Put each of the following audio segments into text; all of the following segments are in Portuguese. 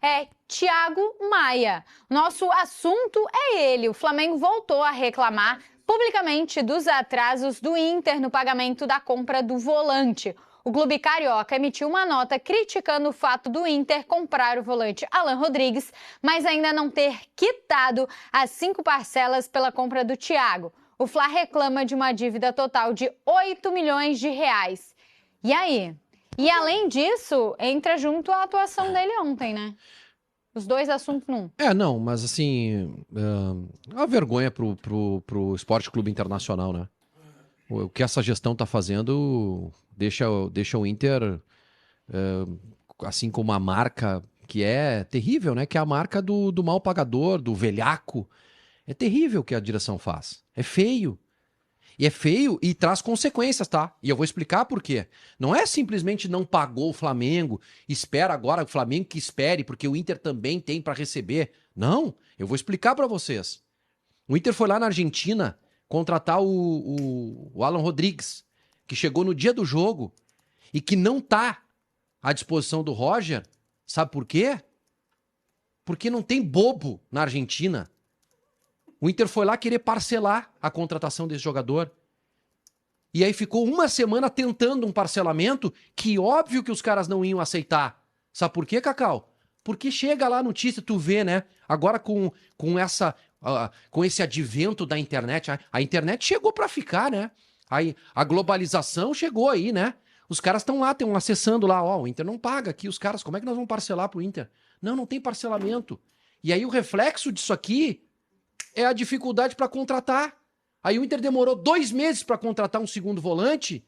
é Thiago Maia. Nosso assunto é ele. O Flamengo voltou a reclamar publicamente dos atrasos do Inter no pagamento da compra do volante. O clube carioca emitiu uma nota criticando o fato do Inter comprar o volante Alan Rodrigues, mas ainda não ter quitado as 5 parcelas pela compra do Thiago. O Fla reclama de uma dívida total de 8 milhões de reais. E aí? E além disso, entra junto a atuação dele ontem, né? Os dois assuntos num. Não, mas assim, é uma vergonha pro Esporte Clube Internacional, né? O que essa gestão tá fazendo deixa o Inter, assim, com uma marca que é terrível, né? Que é a marca do mal pagador, do velhaco. É terrível o que a direção faz. É feio. E é feio e traz consequências, tá? E eu vou explicar por quê. Não é simplesmente não pagou o Flamengo, espera agora o Flamengo que espere, porque o Inter também tem para receber. Não, eu vou explicar para vocês. O Inter foi lá na Argentina contratar o Alan Rodrigues, que chegou no dia do jogo e que não tá à disposição do Roger. Sabe por quê? Porque não tem bobo na Argentina. O Inter foi lá querer parcelar a contratação desse jogador. E aí ficou uma semana tentando um parcelamento que óbvio que os caras não iam aceitar. Sabe por quê, Cacau? Porque chega lá a notícia, tu vê, né? Agora com esse advento da internet, a internet chegou pra ficar, né? Aí a globalização chegou aí, né? Os caras estão lá, estão acessando lá, o Inter não paga aqui, os caras, como é que nós vamos parcelar pro Inter? Não tem parcelamento. E aí o reflexo disso aqui é a dificuldade para contratar. Aí o Inter demorou 2 meses para contratar um segundo volante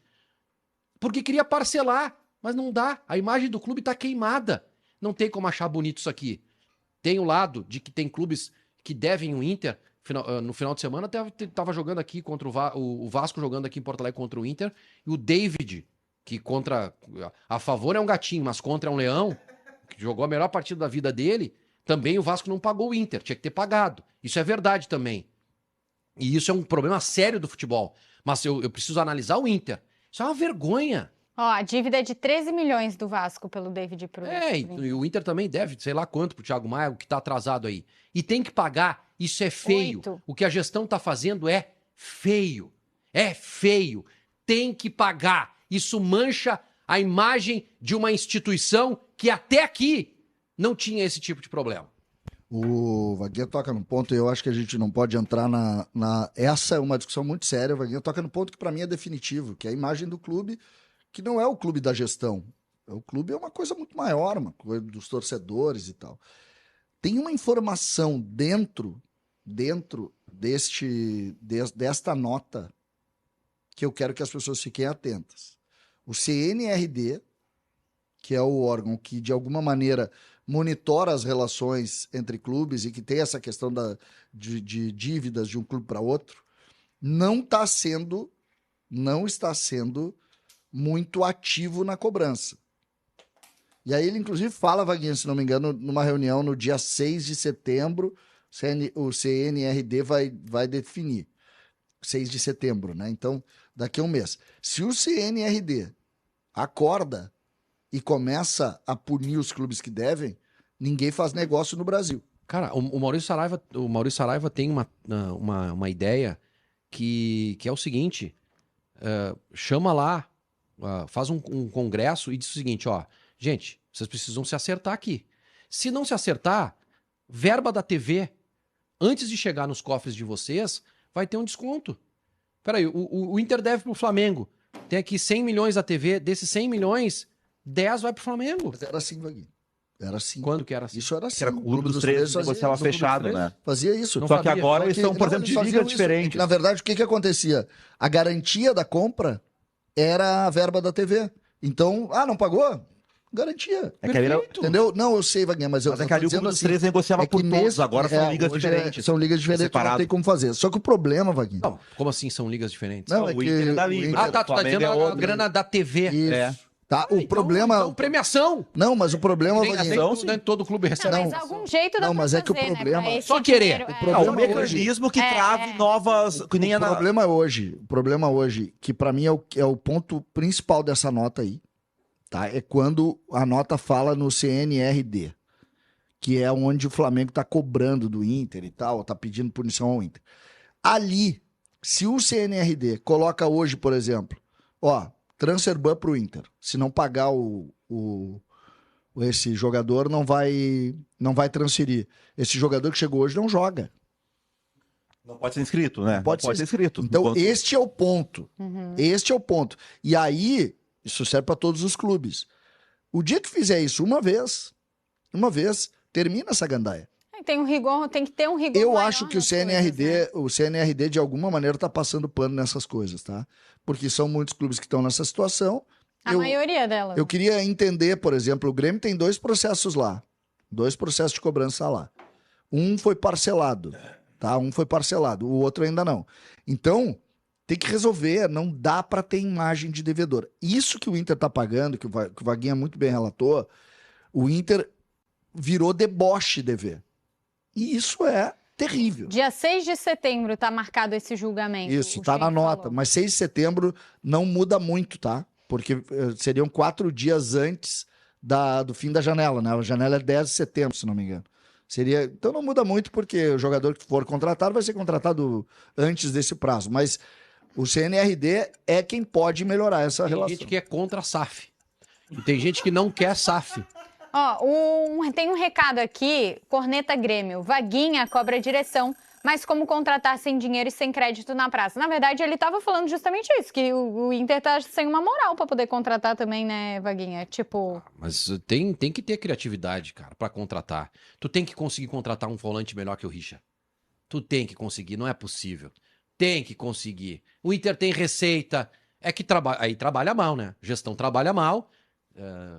porque queria parcelar, mas não dá. A imagem do clube tá queimada. Não tem como achar bonito isso aqui. Tem o lado de que tem clubes que devem o Inter. No final de semana tava jogando aqui contra o Vasco, jogando aqui em Porto Alegre contra o Inter, e o David, que a favor é um gatinho, mas contra é um leão, que jogou a melhor partida da vida dele. Também o Vasco não pagou o Inter, tinha que ter pagado. Isso é verdade também. E isso é um problema sério do futebol. Mas eu preciso analisar o Inter. Isso é uma vergonha. A dívida é de 13 milhões do Vasco pelo David Cruz. E o Inter também deve, sei lá quanto pro Thiago Maia, o que tá atrasado aí. E tem que pagar, isso é feio. 8. O que a gestão tá fazendo é feio. É feio. Tem que pagar. Isso mancha a imagem de uma instituição que até aqui não tinha esse tipo de problema. O Vaguinho toca no ponto, e eu acho que a gente não pode entrar Essa é uma discussão muito séria. O Vaguinho toca no ponto que para mim é definitivo, que é a imagem do clube, que não é o clube da gestão. O clube é uma coisa muito maior, uma coisa dos torcedores e tal. Tem uma informação dentro desta nota que eu quero que as pessoas fiquem atentas. O CNRD, que é o órgão que, de alguma maneira, monitora as relações entre clubes e que tem essa questão de dívidas de um clube para outro, não está sendo muito ativo na cobrança. E aí ele, inclusive, fala, Vaguinho, se não me engano, numa reunião no dia 6 de setembro, o CNRD vai definir. 6 de setembro, né? Então, daqui a um mês. Se o CNRD acorda e começa a punir os clubes que devem, ninguém faz negócio no Brasil. Cara, o Maurício Saraiva tem uma ideia que é o seguinte, chama lá, faz um congresso e diz o seguinte, gente, vocês precisam se acertar aqui. Se não se acertar, verba da TV, antes de chegar nos cofres de vocês, vai ter um desconto. Peraí, o Inter deve pro Flamengo. Tem aqui 100 milhões da TV, desses 100 milhões, 10 vai pro Flamengo. Mas era assim, Vaguinho. Era assim. Quando que era assim? Isso era assim. O Clube dos 13 negociava fechado, né? Fazia isso. Só que agora eles estão, por exemplo, de ligas diferentes. Na verdade, o que acontecia? A garantia da compra era a verba da TV. Então, não pagou? Garantia. É que ali era... Entendeu? Não, eu sei, Vaguinha, mas eu é que ali o Clube dos 13 negociava por todos, agora são ligas diferentes. São ligas diferentes, não tem como fazer. Só que o problema, Vaguinha... Não, como assim são ligas diferentes? Não, o Inter é da Liga. Tu tá dizendo a grana da TV. Isso. Tá, o problema... Então, premiação. Não, mas o problema... Todo clube recebe. Mas algum jeito dá mas pra é que o fazer, problema... né? Só querer. Dinheiro, o mecanismo que trave novas... O problema hoje, que pra mim é o ponto principal dessa nota aí, tá? É quando a nota fala no CNRD, que é onde o Flamengo tá cobrando do Inter e tal, tá pedindo punição ao Inter. Ali, se o CNRD coloca hoje, por exemplo, transfer ban pro Inter, se não pagar esse jogador, não vai transferir. Esse jogador que chegou hoje não joga. Não pode ser inscrito, né? Não pode ser inscrito. Então, este é o ponto. Este é o ponto. E aí, isso serve para todos os clubes. O dia que fizer isso uma vez, termina essa gandaia. Tem um rigor, tem que ter um rigor. Eu acho que o CNRD, de alguma maneira, está passando pano nessas coisas, tá? Porque são muitos clubes que estão nessa situação. A maioria delas. Eu queria entender, por exemplo, o Grêmio tem 2 processos lá. 2 processos de cobrança lá. Um foi parcelado, tá? Um foi parcelado, o outro ainda não. Então, tem que resolver, não dá para ter imagem de devedor. Isso que o Inter tá pagando, que o Vaguinha muito bem relatou, o Inter virou deboche dever. E isso é terrível. Dia 6 de setembro tá marcado esse julgamento. Isso, tá na nota. Mas 6 de setembro não muda muito, tá? Porque seriam 4 dias antes do fim da janela, né? A janela é 10 de setembro, se não me engano. Então não muda muito, porque o jogador que for contratado vai ser contratado antes desse prazo. Mas o CNRD é quem pode melhorar essa relação. Tem gente que é contra a SAF. E tem gente que não quer SAF. Tem um recado aqui, Corneta Grêmio. Vaguinha cobra direção, mas como contratar sem dinheiro e sem crédito na praça? Na verdade, ele estava falando justamente isso, que o Inter tá sem uma moral para poder contratar também, né, Vaguinha? Tipo... Mas tem que ter criatividade, cara, para contratar. Tu tem que conseguir contratar um volante melhor que o Richard. Tu tem que conseguir, não é possível. Tem que conseguir. O Inter tem receita, é que aí trabalha mal, né? Gestão trabalha mal,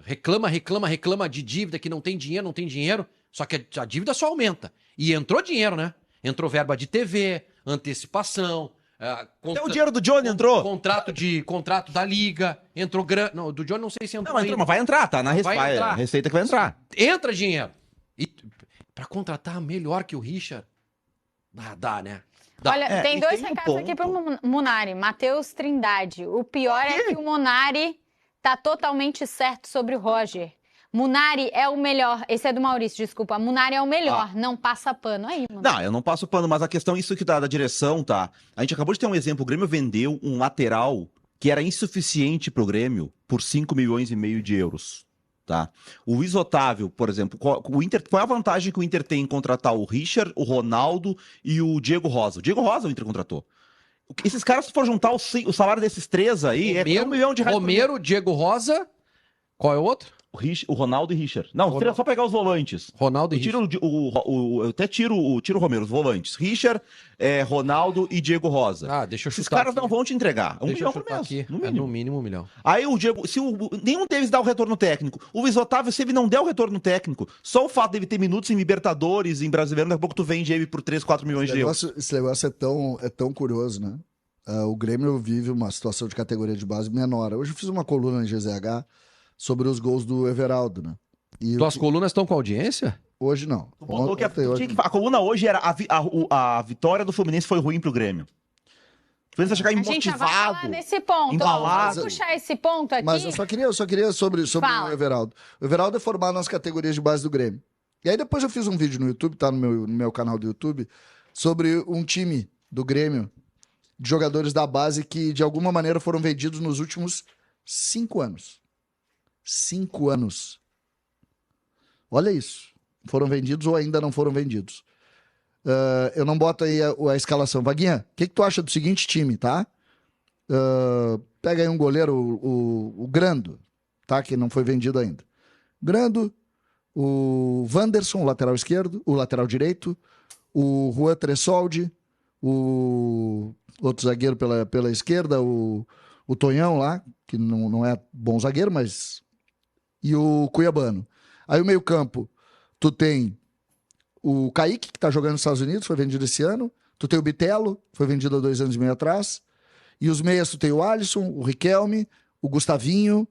reclama de dívida, que não tem dinheiro, só que a dívida só aumenta. E entrou dinheiro, né? Entrou verba de TV, antecipação. Até o dinheiro do Johnny entrou. Contrato da Liga. Entrou grana. Não, do Johnny não sei se entrou. Não, entrou, mas vai entrar, tá? A receita que vai entrar. Entra dinheiro. E pra contratar melhor que o Richard, dá, né? Dá. Olha, tem 2 recados aqui pro Munari. Matheus Trindade. O pior é que o Munari tá totalmente certo sobre o Roger. Munari é o melhor. Esse é do Maurício, desculpa. Munari é o melhor, não passa pano. Aí, Munari. Não, eu não passo pano, mas a questão, isso que da direção, tá? A gente acabou de ter um exemplo, o Grêmio vendeu um lateral que era insuficiente pro Grêmio por 5,5 milhões de euros, tá? O Luiz Otávio, por exemplo, qual é a vantagem que o Inter tem em contratar o Richard, o Ronaldo e o Diego Rosa? O Diego Rosa o Inter contratou. Esses caras, se for juntar o salário desses 3 aí, Romero, é 1 milhão de reais. Romero, Diego Rosa, qual é o outro? O Ronaldo e Richard. Não, só pegar os volantes. Ronaldo e Richard. Eu até tiro o Romero, os volantes. Richard, Ronaldo e Diego Rosa. Deixa eu chutar. Esses caras aqui. não vão te entregar. Deixa 1 milhão eu por mês. Aqui. No mínimo 1 milhão. Aí o Diego, nenhum deles dá o retorno técnico. O Luiz Otávio, se ele não der o retorno técnico, só o fato dele ter minutos em Libertadores, em Brasileiro, daqui a pouco tu vende ele por 3, 4 milhões de euros. Esse negócio é tão curioso, né? O Grêmio vive uma situação de categoria de base menor. Hoje eu fiz uma coluna em GZH sobre os gols do Everaldo, né? Tuas colunas estão com audiência? Hoje não. A coluna hoje era a vitória do Fluminense foi ruim pro Grêmio. O Fluminense vai chegar imotivado. A gente já vai falar nesse ponto. Vamos puxar esse ponto aqui. Mas eu só queria sobre o Everaldo. O Everaldo é formado nas categorias de base do Grêmio. E aí depois eu fiz um vídeo no YouTube, tá no meu canal do YouTube, sobre um time do Grêmio, de jogadores da base que de alguma maneira foram vendidos nos últimos 5 anos. 5 anos. Olha isso. Foram vendidos ou ainda não foram vendidos. Eu não boto aí a escalação. Vaguinha, o que tu acha do seguinte time, tá? Pega aí um goleiro, o Grando, tá? Que não foi vendido ainda. Grando, o Wanderson, o lateral esquerdo, o lateral direito, o Juan Tressoldi, o outro zagueiro pela esquerda, o Tonhão lá, que não é bom zagueiro, mas... E o Cuiabano. Aí o meio-campo, tu tem o Kaique, que tá jogando nos Estados Unidos, foi vendido esse ano. Tu tem o Bitelo, foi vendido há 2 anos e meio atrás. E os meias, tu tem o Alisson, o Riquelme, o Gustavinho.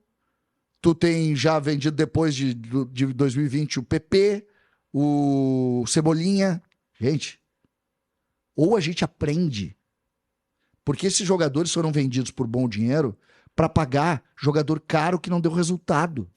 Tu tem já vendido depois de 2020 o PP, o Cebolinha. Gente, ou a gente aprende, porque esses jogadores foram vendidos por bom dinheiro para pagar jogador caro que não deu resultado.